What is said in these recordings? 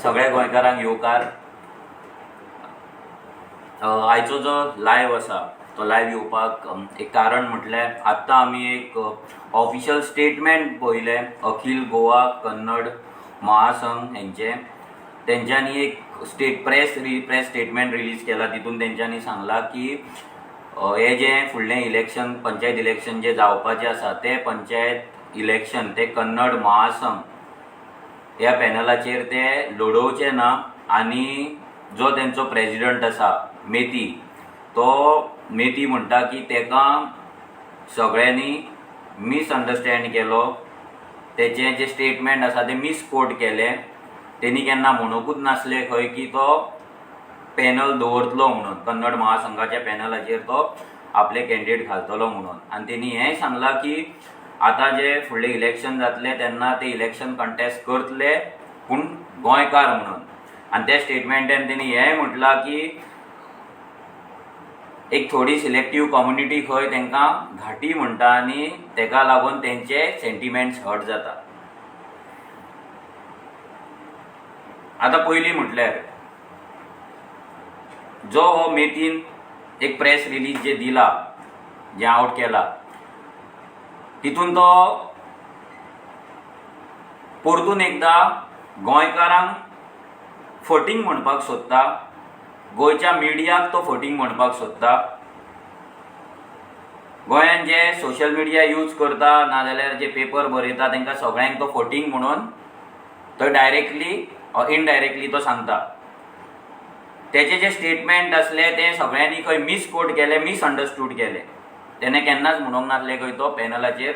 सगळ्या गोंयकारांक येवकार आयचो जो लायव्ह आसा तो लायव्ह येवपाक एक कारण म्हटल्यार आत्तां आमी एक ऑफिशियल स्टेटमेंट पळयलें अखिल गोवा कन्नड महासंघ तेंच्यांनी एक प्रेस स्टेटमेंट रिलीज केला. तितून तेंच्यांनी सांगला की हे जे फुडलें इलेक्शन पंचायत इलेक्शन जे जावपाचें आसा ते पंचायत इलेक्शन ते कन्नड महासंघ ह्या पॅनलाचेर ते लडोवचे ना. आनी जो तेंचो प्रेजिडंट आसा मेती तो मेती म्हणटा की तेका सगळ्यांनी मिसअंडरस्टँड केलो, तेचे जे स्टेटमेंट आसा ते मिसकोट केले. तेणी केन्ना म्हणूंकूच नासले खंय की तो पॅनल दवरतलो म्हणून, कन्नड महासंघाच्या पॅनलाचेर तो आपले कॅन्डिडेट घालतलो म्हणून. आनी तेणी हेंय सांगलां की आतां जे फुडले इलेक्शन जातले तेन्ना ते इलेक्शन कंटेस्ट करतले पूण गोंयकार म्हणून. आनी त्या स्टेटमेंटान तेणी हेंय म्हटलां की एक थोडी सिलेक्टीव कम्युनिटी खंय तांकां घाटी म्हणटा आनी तेका लागून तेंचे सेंटिमेंट्स हर्ट जाता. आतां पयलीं म्हटल्यार जो हो मेतीन एक प्रेस रिलीज जे दिला, जे आउट केला, तितून तो परतून एकदा गोंयकारांक फटींग म्हणपाक सोदता, गोंयच्या मिडियाक तो फटींग म्हणपाक सोदता. गोंयान जे सोशल मिडिया यूज करता नाजाल्यार जे पेपर बरयता तांकां सगळ्यांक तो फटींग म्हणून तो डायरेक्टली ऑर इनडायरेक्टली तो सांगता. तेचे जे स्टेटमेंट असले ते सगळ्यांनी खंय मिसकोट केले, मिसअंडरस्टूड केले. तेणें केन्नाच म्हणूंक नासले खंय तो पॅनलाचेर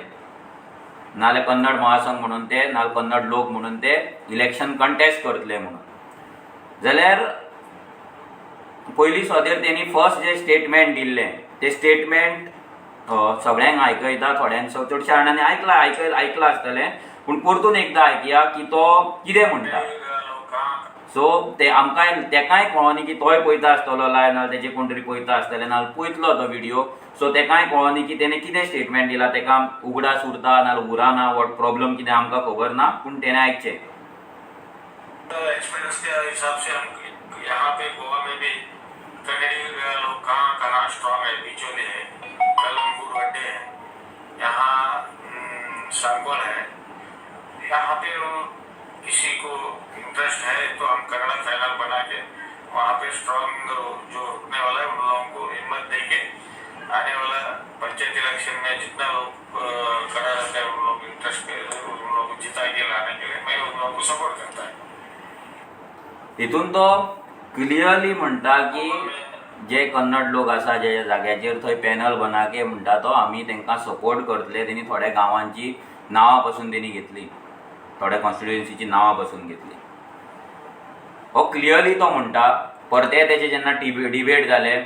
नाल्यार कन्नड महासंघ म्हणून ते नाल्यार कन्नड लोक म्हणून ते इलेक्शन कंटेस्ट करतले म्हणून. जाल्यार पयलीं सोदेर तेणी फर्स्ट जे स्टेटमेंट दिल्लें ते स्टेटमेंट सगळ्यांक आयकयता, थोड्यांक चडशा जाणांनी आयकलां आसतलें, पूण परतून एकदां आयकया की तो कितें म्हणटा. सो ते आमकांय तेकाय कळोनी की तोय पळयता आसतलो लायव्ह नाल्यार तेजे कोण तरी पळयता आसतलें नाल्यार पळयतलो तो व्हिडिओ. सो तेकाय कळोनी की तेणें कितें स्टेटमेंट दिला, तेका उगडास उरता नाल्यार उराना, वॉट प्रॉब्लम कितें आमकां खबर ना, पूण तेणें आयकचें. एक्सपीरियंस के हिसाब से हम यहाँ पे गोवा में भी कनेडी लोग कहाँ स्ट्रॉन्ग है, बिचोले है, कलमपुर वड्डे है, यहाँ सांगोल है. यहाँ पे किसी को इंटरेस्ट है तो हम कन्नड़ा फाइनल बना के वहाँ पे स्ट्रॉन्ग जो उठने वाला है उन लोगों को हिम्मत दे के आने वाला पंचायत इलेक्शन में जितना लोग खड़ा रहता है उन लोग इंटरेस्ट उन लोगों को जिता के लाने के लिए मैं उन लोगों को सपोर्ट करता है. तितून तो क्लियरली म्हणटा की जे कन्नड लोक आसा जे जाग्याचेर थंय पॅनल बनाके म्हणटा तो आमी तांकां सपोर्ट करतले. तेणी थोड्या गांवांची नांवां पासून तेणी घेतली, थोड्या कॉन्स्टिट्युएन्सीची नांवां पासून घेतली. हो क्लियरली तो म्हणटा. परते तेचे जेन्ना डिबेट जाले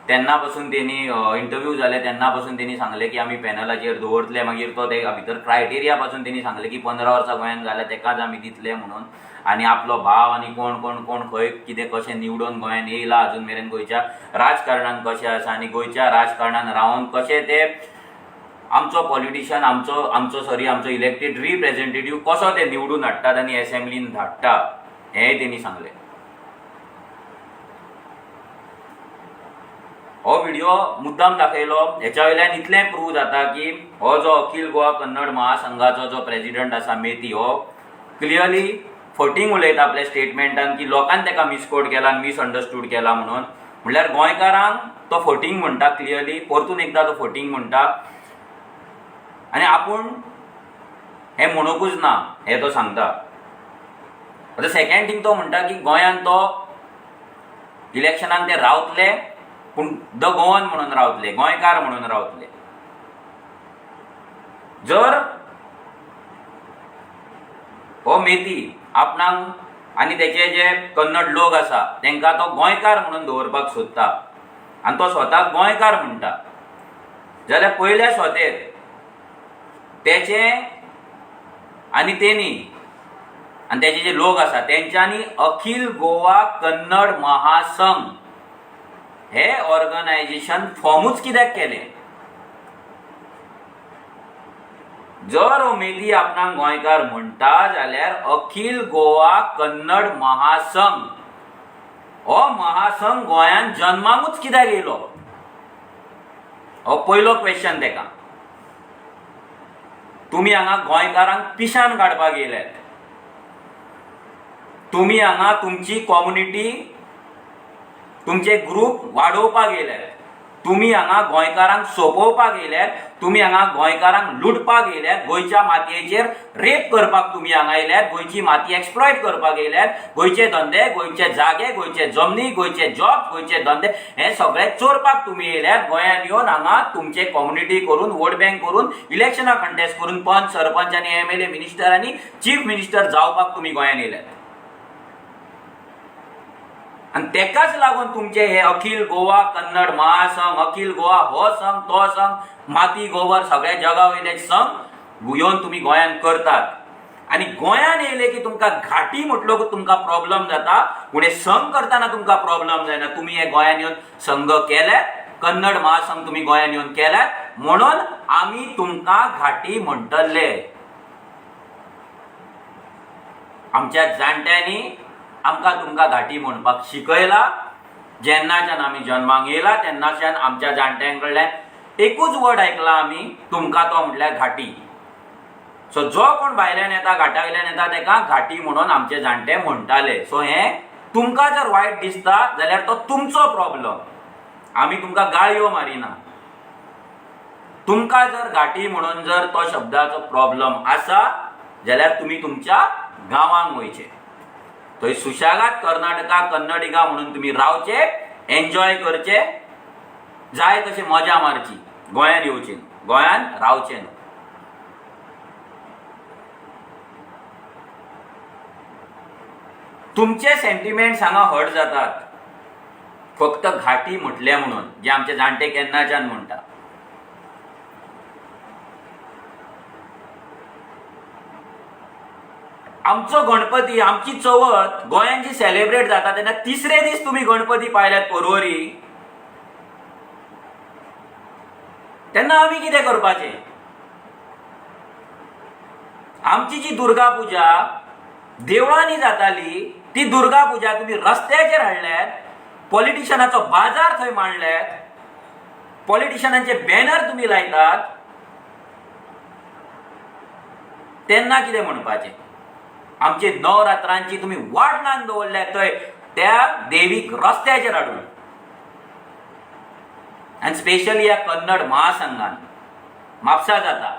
तेन्ना पासून तेणी इंटरव्यू जाले तेन्ना पासून तेणी सांगले की आमी पॅनलाचेर दवरतले. मागीर तो ते भितर क्रायटेरिया पासून तेणी सांगले की 15 वर्सां गोंयान जाल्या तेकाच आमी दितले म्हणून. आनी आपलो भाव आनी कोण कोण कोण खंय कितें कशें निवडून गोंयान येयला अजून मेरेन, गोंयच्या राजकारणान कशें आसा आनी गोंयच्या राजकारणान रावन कशें ते आमचो पॉलिटिशियन आमचो इलेक्टेड रिप्रेझेंटेटिव्ह कसो ते निवडून हाडटात आनी एसेंब्लीन धाडटा हेंय तेणी सांगलें. हो व्हिडिओ मुद्दाम दाखयलो. हेच्या वयल्यान इतलें प्रूव जाता की हो जो अखिल गोवा कन्नड महासंघाचो जो प्रेजिडंट आसा मेती हो क्लियरली फटींग उलयता आपल्या स्टेटमेंटान की लोकांनी तेका मिसकोट केला आनी मिसअंडरस्टूड केला म्हणून. म्हणल्यार गोंयकारांक तो फटींग म्हणटा क्लियरली, परतून एकदां तो फटींग म्हणटा. आनी आपूण हें म्हणूंकूच ना हें तो सांगता. आतां सेकंड थिंग तो म्हणटा की गोंयान तो इलेक्शनाक ते रावतले पूण द गोवन म्हणून रावतले, गोंयकार म्हणून रावतले. जर हो मेती आपणाक आनी तेचे जे कन्नड लोक आसा तांकां तो गोंयकार म्हणून दवरपाक सोदता आनी तो स्वताक गोंयकार म्हणटा, जाल्यार पयल्या स्वतेर तेचे आनी तेणी आनी तेचे जे लोक आसा तेंच्यांनी अखिल गोवा कन्नड महासंघ हे ऑर्गनायझेशन फॉर्मूच कित्याक केलें. जर उमेदी आपणाक गोंयकार म्हणटा जाल्यार अखिल गोवा कन्नड महासंघ हो महासंघ गोंयांत जन्माकूच कित्याक येयलो हो पयलो क्वेश्चन तेका. तुमी हांगा गोंयकारांक पिशान काडपाक येयल्यात. तुमी हांगा तुमची कम्युनिटी तुमचे ग्रुप वाडोवपाक येयल्यात. तुमी हांगा गोंयकारांक सोंपोवपाक येयल्यात. तुमी हांगा गोंयकारांक लुटपाक येयल्यात. गोंयच्या मातयेचेर रेप करपाक तुमी हांगा येयल्यात. गोंयची माती एक्सप्लॉयट करपाक येयल्यात. गोंयचे धंदे, गोंयचे जागे, गोंयचे जमनी, गोंयचे जॉब, गोंयचे धंदे हे सगळे चोरपाक तुमी येयल्यात. गोंयांत येवन हांगा तुमचे कम्युनिटी करून, वोट बँक करून, इलेक्शनां कंटेस्ट करून पंच, सरपंच आनी MLA मिनिस्टर आनी चीफ मिनिस्टर जावपाक तुमी गोंयांत येयल्यात. आणि तेकाच लागून तुमचे हे अखिल गोवा कन्नड महासंघ, अखिल गोवा हो संघ तो संघ, माती गोवर सगळे जगा वयले संघ येवन तुमी गोंयांत करतात. आनी गोंयांत येयले की तुमकां घाटी म्हटलो की तुमकां प्रॉब्लेम जाता. पूण हे संघ करतना तुमकां प्रॉब्लेम जायना. तुमी हे गोंयांत येवन संघ केले, कन्नड महासंघ तुमी गोंयांत येवन केल्यात म्हणून आमी तुमकां घाटी म्हणटले. आमच्या जाणट्यांनी आमकां तुमकां घाटी म्हणपाक शिकयला. जेन्नाच्यान आमी जन्माक येयला तेन्नाच्यान आमच्या जाणट्यां कडल्यान एकूच वर्ड आयकला आमी, तुमकां तो म्हटल्यार घाटी. सो जो कोण भायल्यान येता, घाटा वयल्यान येता तेका घाटी म्हणून आमचे जाणटे म्हणटाले. सो हे तुमकां जर वायट दिसता जाल्यार तो तुमचो प्रॉब्लम. आमी तुमकां गाळयो मारिना. तुमकां जर घाटी म्हणून जर तो शब्दाचो प्रॉब्लम आसा जाल्यार तुमी तुमच्या गांवांक वयचे. थंय सुशेगाद कर्नाटका कन्नडिगा म्हणून तुमी रावचे, एन्जॉय करचे, जाय तशी मजा मारची. गोंयांत येवचे न्हू, गोंयांत रावचे न्हू. तुमचे सेंटिमेंट्स हांगा हर्ट जातात फक्त घाटी म्हटले म्हणून, जे आमचे जाणटे केन्नाच्यान म्हणटा. आमचो गणपती, आमची चवथ गोंयांत जी सेलिब्रेट जाता तेन्ना तिसरे दीस तुमी गणपती पायल्यात पर्वरी, तेन्ना आमी कितें करपाचें? आमची जी दुर्गा पुजा देवळांनी जाताली ती दुर्गा पुजा तुमी रस्त्याचेर हाडल्यात. पॉलिटिशनाचो बाजार थंय मांडल्यात. पॉलिटिशनांचे बॅनर तुमी लायतात. तेन्ना कितें म्हणपाचें? आमचे नवरात्रांची तुमी वाट दवरल्यात थंय त्या देवीक रस्त्याचेर हाडून. आनी स्पेशली ह्या कन्नड महासंघान म्हापसा जाता,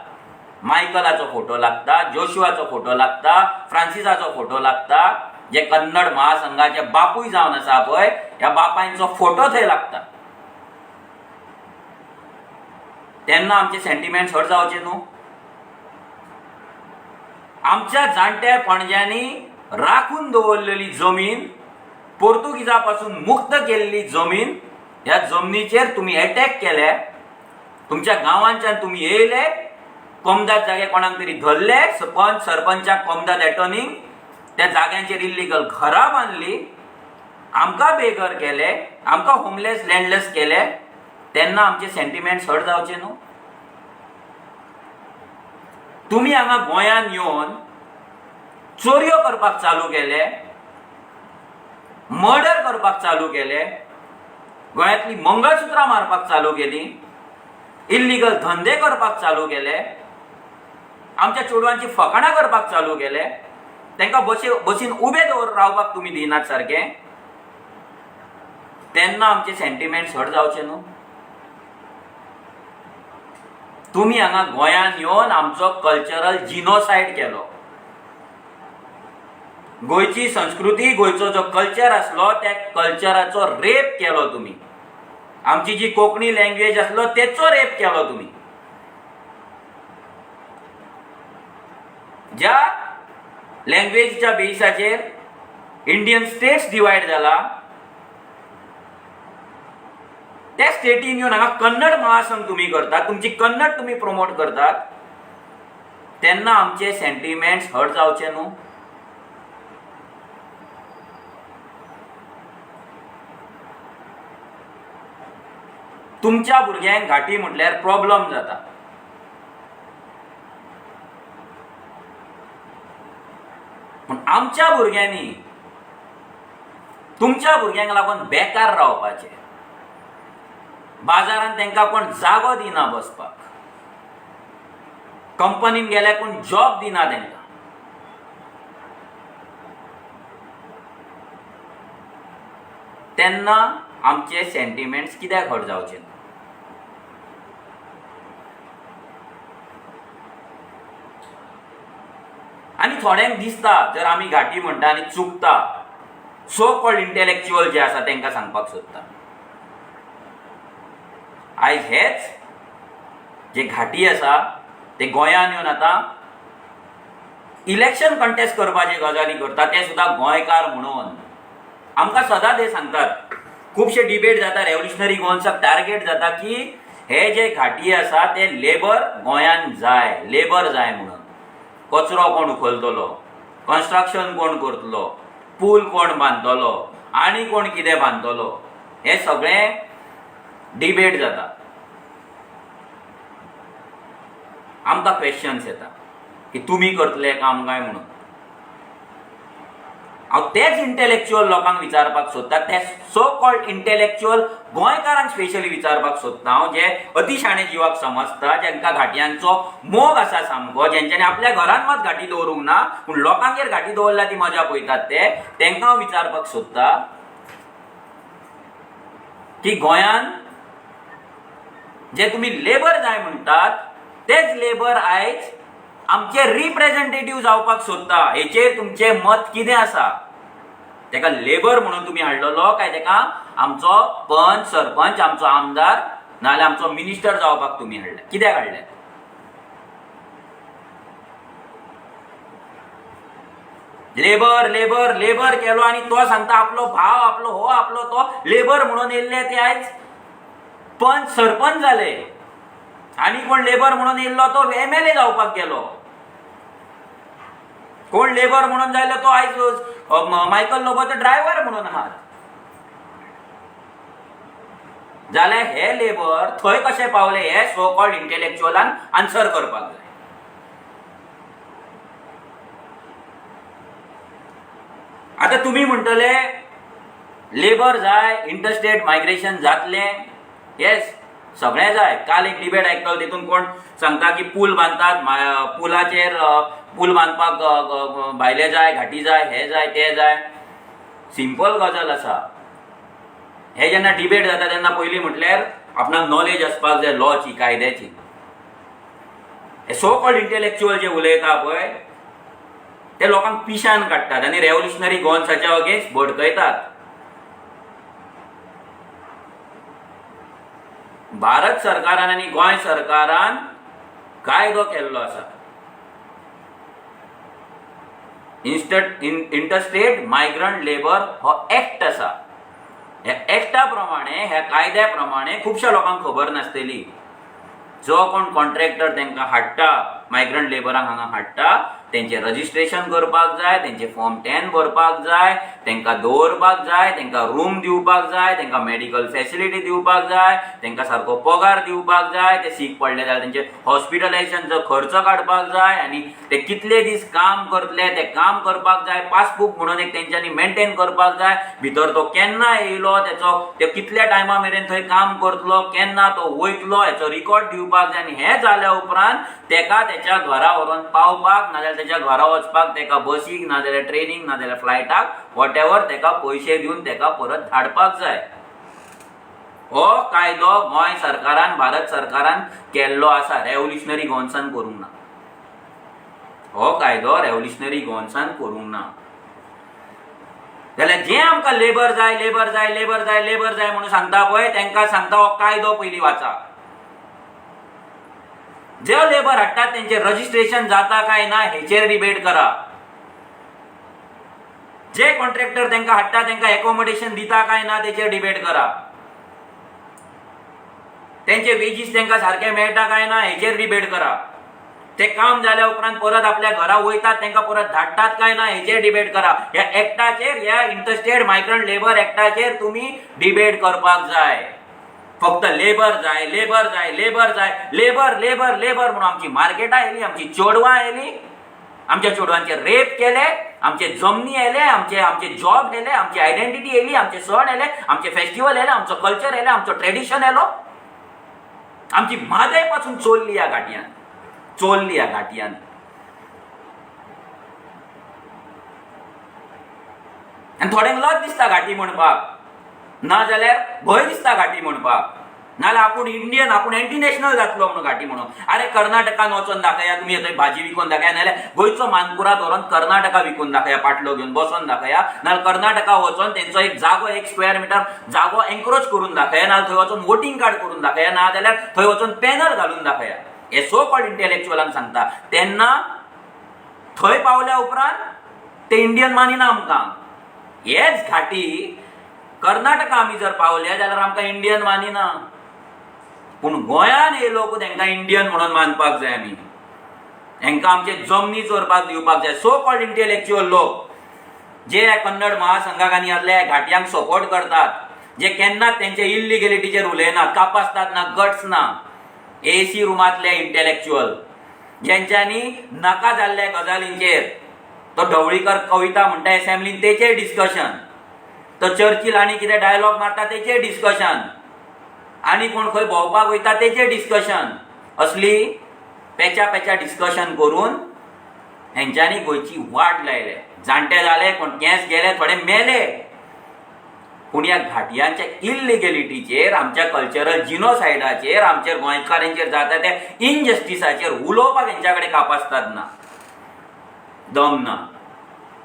मायकलाचो फोटो लागता, जोशुआचो फोटो लागता, फ्रांसिसाचो फोटो लागता. जे कन्नड महासंघाचे बापूय जावन आसा पळय, ह्या बापायंचो फोटो थंय लागता. तेन्ना आमचे सेंटिमेंट्स हर्ट जावचे न्हू. आमच्या जाणट्या पणज्यांनी राखून दवरलेली जमीन, पोर्तुगीजा पासून मुक्त केल्ली जमीन, ह्या जमनीचेर तुमी अटॅक केले. तुमच्या गांवांच्यान तुमी येयले, कमदाद जागे कोणाक तरी धरले, पंच सरपंचाक कमदाद एटर्नींक त्या जाग्यांचेर इल्लिगल घरां बांदली, आमकां बेघर केले, आमकां होमलेस लँडलेस केले. तेन्ना आमचे सेंटिमेंट्स हर्ट जावचे न्हू. तुमी हांगा गोंयांत येवन चोरयो करपाक चालू केले, मर्डर करपाक चालू केले, गोंयांतली मंगळसुत्रां मारपाक चालू केली, इल्लिगल धंदे करपाक चालू केले, आमच्या चेडवांची फकाणां करपाक चालू केले. तांकां बसीन उबे रावपाक तुमी दिनात सारके. तेन्ना आमचे सेंटिमेंट्स हर्ट जावचे न्हू. तुमी हांगा गोंयांत येवन आमचो कल्चरल जिनोसायड केलो. गोंयची संस्कृती, गोंयचो जो कल्चर आसलो त्या कल्चराचो रेप केलो तुमी. आमची जी कोंकणी लँग्वेज आसलो तेचो रेप केलो तुमी. ज्या लँग्वेजच्या बेसाचेर इंडियन स्टेट्स डिवायड जाला, त्या स्टेटीन येवन हांगा कन्नड महासंघ तुमी करतात, तुमची कन्नड तुमी प्रमोट करतात. तेन्ना आमचे सेंटिमेंट्स हर्ट जावचे न्हू. तुमच्या भुरग्यांक घाटी म्हटल्यार प्रॉब्लेम जाता. पूण आमच्या भुरग्यांनी तुमच्या भुरग्यांक लागून बेकार रावपाचें, बाजारांत तांकां कोण जागो दिना बसपाक, कंपनीन गेल्यार कोण जॉब दिना तांकां, तेन्ना आमचे सेंटिमेंट्स कित्याक हर्ट जावचे ना? आनी थोड्यांक दिसता जर आमी घाटी म्हणटा आनी चुकता, सो कॉल्ड इंटेलेक्च्युअल जे आसा तांकां सांगपाक सोदता, आयज हेच जे घाटी आसा ते गोंयांत येवन आतां इलेक्शन कंटेस्ट करपाचे गजाली करता, ते सुद्दां गोंयकार म्हणून. आमकां सदांच हे सांगतात, खुबशे डिबेट जाता, रेव्होल्युशनरी गोवन्साक टार्गेट जाता की हे जे घाटी आसा ते लेबर गोंयांत जाय, लेबर जाय म्हणून. कचरो कोण उखलतलो, कन्स्ट्रक्शन कोण करतलो, पूल कोण बांदतलो, आनी कोण कितें बांदतलो, हे सगळें डिबेट जाता. आमकां क्वेश्चन्स येता की तुमी करतले काम काय म्हणून. हांव तेच इंटेलेक्च्युअल लोकांक विचारपाक सोदता, ते सो कॉल्ड इंटेलेक्च्युअल गोंयकारांक स्पेशली विचारपाक सोदता हांव, जे अतिशाणे जिवाक समजता, जांकां घाटयांचो मोग आसा सामको, जेंच्यांनी आपल्या घरांत मात घाटी दवरूंक ना पूण लोकांगेर घाटी दवरल्या ती मजा पळयतात, तेंकां हांव विचारपाक सोदता की गोंयांत जे तुमी लेबर जाय म्हणटात तेच लेबर आयज आमचे रिप्रेझेंटेटिव्ह जावपाक सोदता. हेचेर तुमचें मत कितें आसा? तेका लेबर म्हणून तुमी हाडलेलो काय तेका आमचो पंच, सरपंच, आमचो आमदार नाल्यार आमचो मिनिस्टर जावपाक तुमी हाडले? कित्याक हाडले? लेबर लेबर लेबर केलो आनी तो सांगता आपलो भाव, आपलो हो, आपलो तो लेबर म्हणून येयल्ले ते आयज पंच, सरपंच जाले. आनी कोण लेबर म्हणून येयल्लो तो MLA जावपाक गेलो. कोण लेबर म्हणून जायलो तो आयज मायकल लोबोचो ड्रायव्हर म्हणून आहात. जाल्यार हे लेबर थंय कशे पावले हे सो कॉल्ड इंटेलेक्च्युअलान आन्सर करपाक जाय. आतां तुमी म्हणटले लेबर जाय, इंटरस्टेट मायग्रेशन जातलें. येस, सगळें जाय. काल एक डिबेट आयकतालो, तितून कोण सांगता की पूल बांदतात, पुलाचेर पूल बांदपाक भायले जाय, घाटी जाय, हे जाय, ते जाय. सिंपल गजाल आसा. हे जेन्ना डिबेट जाता तेन्ना पयलीं म्हटल्यार आपणाक नॉलेज आसपाक जाय लॉची, कायद्याची. हे सो कॉल्ड इंटेलेक्च्युअल जे उलयता पळय ते लोकांक पिशान काडटात आनी रेव्होल्युशनरी गोवन्साच्या अगेन्स्ट भडकयतात. भारत सरकारान आनी गोंय सरकारान कायदो केल्लो आसा. इंटरस्टेट मायग्रंट लेबर हो एक्ट आसा. ह्या एक्टा प्रमाणे, ह्या कायद्या प्रमाणे खुबश्या लोकांक खबर नासतली. जो कोण कॉन्ट्रॅक्टर तांकां हाडटा, मायग्रंट लेबरांक हांगा हाडटा, तेंचे रजिस्ट्रेशन करपाक जाय, तेंचे फॉर्म 10 भरपाक जाय, तांकां दवरपाक जाय, तांकां रूम दिवपाक जाय, तांकां मेडिकल फॅसिलिटी दिवपाक जाय, तांकां सारको पगार दिवपाक जाय, ते सीक पडले जाल्यार तेंचे हॉस्पिटलायझेशनचो खर्च काडपाक जाय, आनी ते कितले दीस काम करतले ते काम करपाक जाय, पासबूक म्हणून एक तेंच्यांनी मेंटेन करपाक जाय, भितर तो केन्ना येयलो, ते कितल्या टायमा मेरेन थंय काम करतलो, केन्ना तो वयतलो, हेचो रिकॉर्ड दिवपाक जाय. आनी हें जाल्या उपरांत तेका तेच्या घरा व्हरून पावपाक नाजाल्यार तेच्या घरा वचपाक तेका बसीक नाजाल्यार ट्रेनीक नाजाल्यार फ्लायटाक वॉटेवर तेका पयशे दिवन तेका परत धाडपाक जाय. हो कायदो गोंय सरकारान, भारत सरकारान केल्लो आसा. रेव्होल्युशनरी गोवन्सान करूंक ना. हो कायदो रेव्होल्युशनरी गोवन्सान करूंक ना. जाल्यार जे आमकां लेबर जाय, लेबर जाय, लेबर जाय, लेबर जाय म्हणून सांगता पळय तांकां सांगता हो कायदो पयलीं वाचा. जे लेबर हाडटात तेंचे रजिस्ट्रेशन जाता काय ना हेचेर डिबेट करा. जे कॉन्ट्रॅक्टर तांकां हाडटा तांकां एकोमोडेशन दिता काय ना तेचेर डिबेट करा. तेंचे वेजीस तांकां सारखे मेळटा काय ना हेचेर डिबेट करा. ते काम जाल्या उपरांत परत आपल्या घरा वयतात तांकां परत धाडटात काय ना हेचेर डिबेट करा. ह्या एक्टाचेर, ह्या इंटरस्टेट मायग्रंट लेबर एक्टाचेर तुमी डिबेट करपाक जाय. फक्त लेबर जाय, लेबर जाय, लेबर जाय, लेबर लेबर लेबर म्हणून आमची मार्केटां येयली, आमची चेडवां येयली आमच्या चेडवांचे रेप केले, आमचे जमनी येले, आमचे जॉब येले, आमची आयडेंटिटी येली, आमचे सण येले, आमचे फेस्टिवल येले, आमचो कल्चर येले, आमचो ट्रेडिशन येलो. आमची म्हादय पासून चोरली ह्या घाटयान. आनी थोड्यांक लज दिसता घाटी म्हणपाक, ना जाल्यार भंय दिसता घाटी म्हणपाक, नाल्यार आपूण इंडियन, आपूण इंटरनॅशनल जातलो म्हणून घाटी म्हणून. अरे कर्नाटकान वचोन दाखया, तुमी थंय भाजी विकून दाखया, नाल्यार गोंयचो मानकुराद व्हरोन कर्नाटका विकून दाखया, पाटलो घेवन बसोन दाखया, नाल्यार कर्नाटका वचोन तेंचो एक जागो, 1 स्क्वेअर मिटर जागो एन्क्रोच करून दाखया, नाल्यार थंय वचोन वोटिंग कार्ड करून दाखया, ना जाल्यार थंय वचोन पॅनल घालून दाखया. हे सो कॉल्ड इंटेलेक्च्युअलांक सांगता. तेन्ना थंय पावल्या उपरांत ते इंडियन मानिना आमकां. हेच घाटी कर्नाटका आमी जर पावले जाल्यार आमकां इंडियन मानिना. पूण गोंयान येयलो तांकां इंडियन म्हणून मानपाक जाय आमी. तांकां आमचे जमनी चोरपाक दिवपाक जाय. सो कॉल्ड इंटेलेक्च्युअल लोक जे कन्नड महासंघाक आनी आदल्या घाटयांक सपोर्ट करतात, जे केन्नाच तेंचे इल्लिगेलिटीचेर उलयनात, कापासतात ना, गट्स ना. एसी रुमांतले इंटेलेक्च्युअल जेंच्यांनी नाका जाल्ल्या गजालींचेर, तो ढवळीकर कविता म्हणटा एसेंब्लीन तेचेर डिस्कशन, तो चर्चिल आनी कितें डायलॉग मारता तेचेर डिस्कशन, आनी कोण खंय भोंवपाक वयता तेचेर डिस्कशन. असली पेच्या डिस्कशन करून हेंच्यांनी गोंयची वाट लायले. जाणटे जाले, कोण केंस गेले, थोडे मेले. पूण ह्या घाटयांच्या इल्लिगेलिटीचेर, आमच्या कल्चरल जिनोसायडाचेर, आमच्या गोंयकारांचेर जाता त्या इनजस्टिसाचेर उलोवपाक हेंच्या कडेन कापासतात ना, दम ना.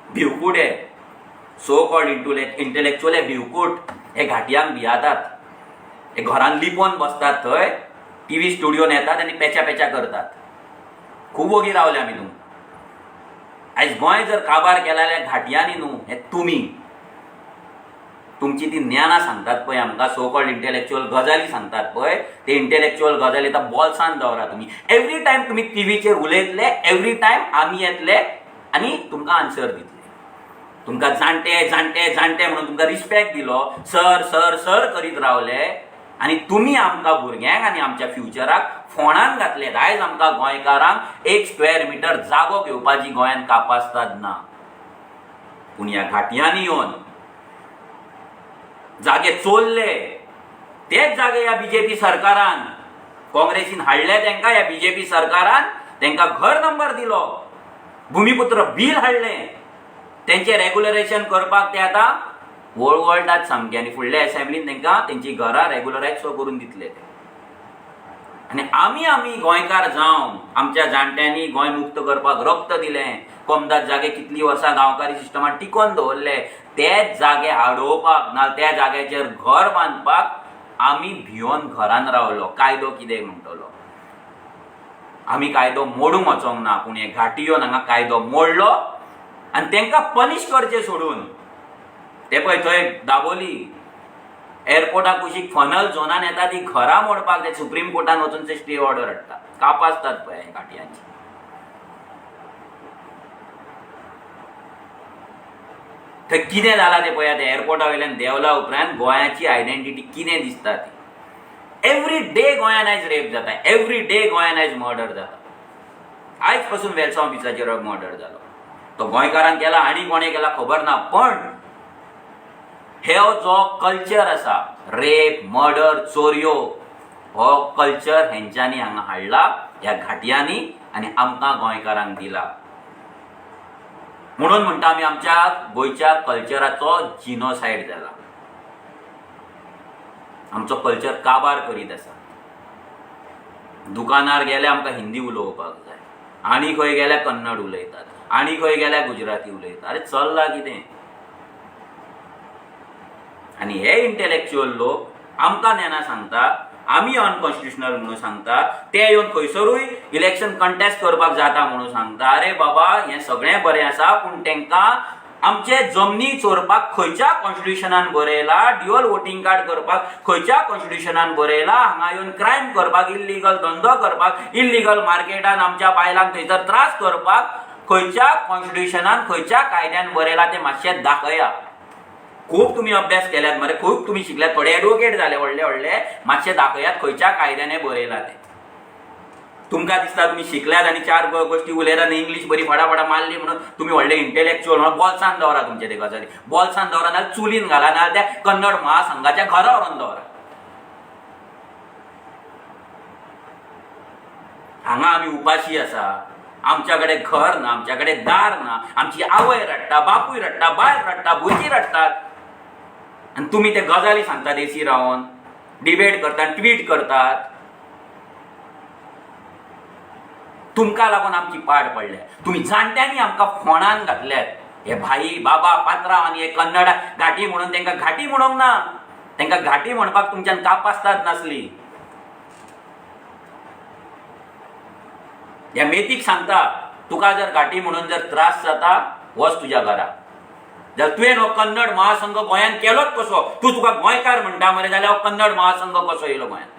भिवकुडे, सो कॉल्ड इंटेलेक्च्युअल हे भिवकूट हे घाटयांक भियातात. हे घरान लिपोवन बसतात, थंय टीव्ही स्टुडिओन येतात आनी पेच्या करतात. खूब वगीं रावले आमी न्हू. आयज गोंय जर काबार केला जाल्यार घाटयांनी न्हू, हे तुमी. तुमची ती ज्ञानां सांगतात पळय आमकां, सो कॉल्ड इंटेलेक्च्युअल गजाली सांगतात पळय, ते इंटेलेक्च्युअल गजाली आतां बोल्सान दवरा तुमी. एवरी टायम तुमी टीव्हीचेर उलयतले, एवरी टायम आमी येतले आनी तुमकां आन्सर दितले. तुमकां जाणटे म्हणून तुमकां रिस्पेक्ट दिलो, सर करीत रावले, आनी तुमी आमकां भुरग्यांक आनी आमच्या फ्युचराक फोंडान घातले. आयज आमकां गोंयकारांक 1 स्क्वेअर मिटर जागो घेवपाची गोंयान कापासतात ना. पूण ह्या घाटयांनी येवन जागे चोरले, तेच जागे ह्या बीजेपी सरकारान, काँग्रेसीन हाडले तांकां. ह्या बीजेपी सरकारान तांकां घर नंबर दिलो, भूमिपुत्र बील हाडलें, तेंचे रेग्युलरायझेशन करपाक ते आतां वळवळटात सामके. आनी फुडल्या एसेंब्लीन तांकां तेंची घरां रेग्युलरायज करून दितले. आनी आमी गोंयकार जावन आमच्या जाणट्यांनी गोंय मुक्त करपाक रक्त दिलें, कोमदाद जागे कितलीं वर्सां गांवकारी सिस्टमान टिकोवन दवरले, तेच जागे हाडोवपाक ना, त्या जाग्याचेर घर बांदपाक आमी भियोन घरान रावलो. कायदो कितें म्हणटलो? आमी कायदो मोडूंक वचोंक ना, पूण हे घाटी येवन हांगा कायदो मोडलो आनी तांकां पनीश करचें सोडून ते पळय थंय दाबोली एअरपोर्टा कुशीक फनल झोनान येता ती घरां मोडपाक ते सुप्रीम कोर्टान वचून ते स्टे ऑर्डर हाडटा. कापासतात पळय घाटयांची. थंय कितें जालां तें पळयात. एअरपोर्टा वयल्यान देंवला उपरांत गोंयाची आयडेंटिटी कितें दिसता ती. एवरी डे गोंयान आयज रेप जाता, एवरी डे गोंयान आयज मर्डर जाता. आयज पासून वेलसांव बिचाचेर मर्डर जालो. तो गोंयकारान केला आनी कोणें केला खबर ना, पण हो जो कल्चर आसा, रेप, मर्डर, चोरयो, हो कल्चर हेंच्यांनी हांगा हाडला, ह्या घाटयांनी, आनी आमकां गोंयकारांक दिला. म्हणून म्हणटा आमी आमच्या गोंयच्या कल्चराचो जिनोसायड जाला. आमचो कल्चर काबार करीत आसा. दुकानार गेले आमकां हिंदी उलोवपाक जाय, आनी खंय गेल्यार कन्नड उलयतात, आनी खंय गेल्यार गुजराती उलयतात. अरे चल्लां कितें? आनी हे इंटेलेक्च्युअल लोक आमकां नेना सांगता, आमी अनकॉन्स्टिट्युशनल म्हणून सांगता, ते येवन खंयसरूय इलेक्शन कंटेस्ट करपाक जाता म्हणून सांगता. अरे बाबा, हें सगळें बरें आसा, पूण तांकां आमचे जमनी चोरपाक खंयच्या कॉन्स्टिट्युशनान बरयला, ड्युअल वोटिंग कार्ड करपाक खंयच्या कॉन्स्टिट्युशनान बरयला, हांगा येवन क्रायम करपाक, इल्लिगल धंदो करपाक, इल्लिगल मार्केटान आमच्या बायलांक थंयसर त्रास करपाक खंयच्या कॉन्स्टिट्युशनान, खंयच्या कायद्यान बरयला तें मातशें दाखया. खूब तुमी अभ्यास केल्यात मरे, खूब तुमी शिकल्यात, थोडे एडवोकेट जाले व्हडले, मातशें दाखयात खंयच्या कायद्याने बरयला तें. तुमकां दिसता तुमी शिकल्यात आनी चार गोष्टी उलयतात आनी इंग्लीश बरी फडाफडा मारली म्हणून तुमी व्हडले इंटेलेक्च्युअल म्हणून बोल्सान दवरा तुमचे ते गजाली. बोल्सान दवरा नाल्यार चुलीन घाला नाल्यार त्या कन्नड महासंघाच्या घरा व्हरून दवरा. हांगा आमी उपाशी आसा, आमच्या कडेन घर ना, आमच्या कडेन दार ना, आमची आवय रडटा, बापूय रडटा, बायल रडटा, भुरगीं रडटात आनी तुमी ते गजाली सांगतात एसी रावन, डिबेट करतात, ट्वीट करतात. तुमकां लागून आमची पाड पडल्या. तुम्ही जाणट्यांनी आमकां फोंडान घातल्यात. हे भाई बाबा पात्रांव आनी हे कन्नड घाटी म्हणून तांकां घाटी म्हणूंक ना. तांकां घाटी म्हणपाक तुमच्यान कापासतात नासली. ह्या मेथीक सांगता तुका जर घाटी म्हणून जर त्रास जाता वच तुज्या घरा. जर तुवें हो कन्नड महासंघ गोंयान केलोच कसो, तुका गोंयकार म्हणटा मरे जाल्यार हो कन्नड महासंघ कसो येयलो गोंयान?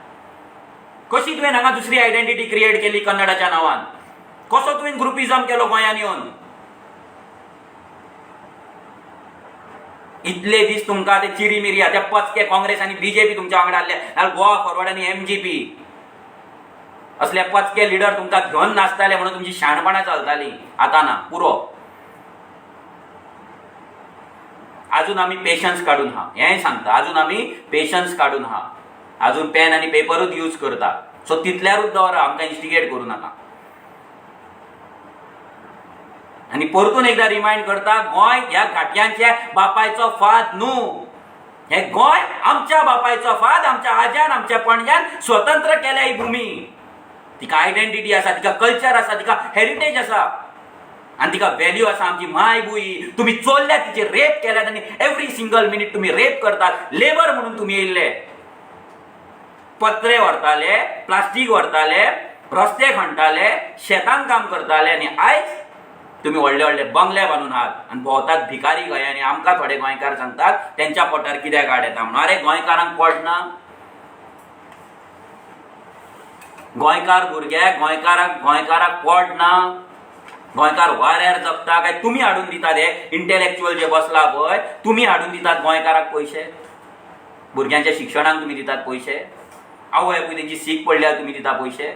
कशी तुवें हांगा दुसरी आयडेंटिटी क्रिएट केली कन्नडाच्या नांवान? कसो तुवें ग्रुपिझम केलो गोंयान येवन? इतले दीस तुमकां ते चिरीमिरी ते पचके काँग्रेस आनी बीजेपी तुमच्या वांगडा आसले, नाल्यार गोवा फॉरवर्ड आनी एमजीपी असले पचके लिडर तुमकां घेवन नाचताले म्हणून तुमची शाणपणां चलताली. आतां ना, पुरो. अजून आमी पेशन्स काडून हा, हेंय सांगता. अजून आमी पेशन्स काडून हा. अजून पेन आनी पेपरूच यूज करता. सो तितल्यारूच दवरा, आमकां इन्स्टिगेट करूं नाका. आनी परतून एकदां रिमाइंड करता, गोंय ह्या घाटयांच्या बापायचो फाद न्हू. हे गोंय आमच्या बापायचो फाद, आमच्या आज्यान आमच्या पणज्यान स्वतंत्र केल्या ही भुमी. तिका आयडेंटिटी आसा, तिका कल्चर आसा, तिका हेरिटेज आसा आनी तिका व्हॅल्यू आसा. आमची माय भुई तुम्ही चोरल्यात, तिचे रेप केल्यात आनी एवरी सिंगल मिनीट तुम्ही रेप करतात. लेबर म्हणून तुम्ही येयल्ले, पत्रे व्हरताले, प्लास्टीक व्हरताले, रस्ते खणटाले, शेतान काम करताले आनी आयज तुम्ही व्हडले व्हडले बंगले बांदून आहात आनी भोंवतात भिकारी गोंयांनी. आमकां थोडे गोंयकार सांगतात तेंच्या पोटार कित्याक गाड येता म्हणून. अरे गोंयकारांक पोट ना? गोंयकार भुरग्याक गोंयकाराक पोट ना? गोंयकार वाऱ्यार जगता काय तुम्ही हाडून दितात? हे इंटेलेक्च्युअल जे बसला पळय, तुम्ही हाडून दितात गोंयकाराक पयशे? भुरग्यांच्या शिक्षणाक तुम्ही दितात पयशे? आवय पळय तेंची सीक पडल्यार तुम्ही दिता पयशे?